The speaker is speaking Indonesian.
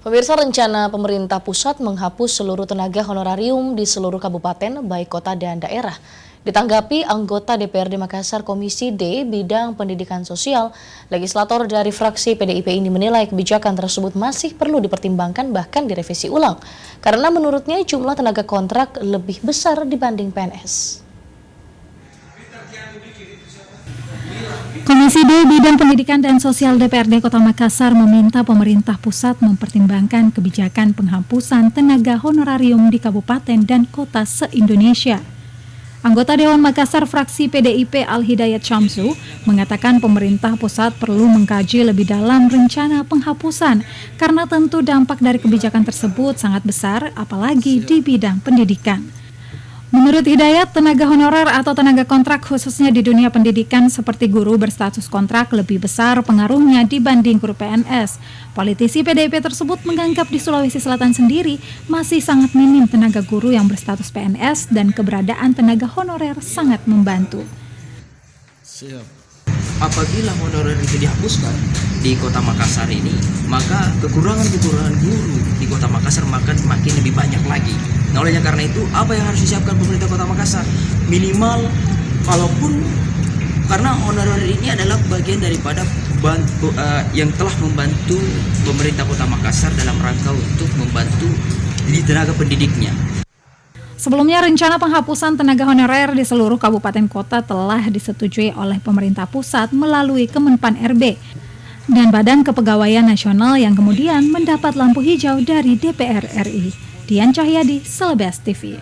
Pemirsa, rencana pemerintah pusat menghapus seluruh tenaga honorarium di seluruh kabupaten, baik kota dan daerah. Ditanggapi anggota DPRD Makassar Komisi D bidang pendidikan sosial, legislator dari fraksi PDIP ini menilai kebijakan tersebut masih perlu dipertimbangkan bahkan direvisi ulang. Karena menurutnya jumlah tenaga kontrak lebih besar dibanding PNS. Komisi D Bidang Pendidikan dan Sosial DPRD Kota Makassar meminta pemerintah pusat mempertimbangkan kebijakan penghapusan tenaga honorarium di kabupaten dan kota se-Indonesia. Anggota Dewan Makassar fraksi PDIP Al-Hidayat Syamsu mengatakan pemerintah pusat perlu mengkaji lebih dalam rencana penghapusan karena tentu dampak dari kebijakan tersebut sangat besar, apalagi di bidang pendidikan. Menurut Hidayat, tenaga honorer atau tenaga kontrak khususnya di dunia pendidikan seperti guru berstatus kontrak lebih besar pengaruhnya dibanding guru PNS. Politisi PDIP tersebut menganggap di Sulawesi Selatan sendiri masih sangat minim tenaga guru yang berstatus PNS dan keberadaan tenaga honorer sangat membantu. Apabila honorer itu dihapuskan di Kota Makassar ini, maka kekurangan-kekurangan guru di Kota Makassar makin lebih banyak lagi. Nah, olehnya karena itu, apa yang harus disiapkan pemerintah Kota Makassar? Minimal, karena honorer ini adalah bagian daripada yang telah membantu pemerintah Kota Makassar dalam rangka untuk membantu di tenaga pendidiknya. Sebelumnya, rencana penghapusan tenaga honorer di seluruh kabupaten kota telah disetujui oleh pemerintah pusat melalui Kemenpan RB dan Badan Kepegawaian Nasional yang kemudian mendapat lampu hijau dari DPR RI. Dian Cahyadi, Selebes TV.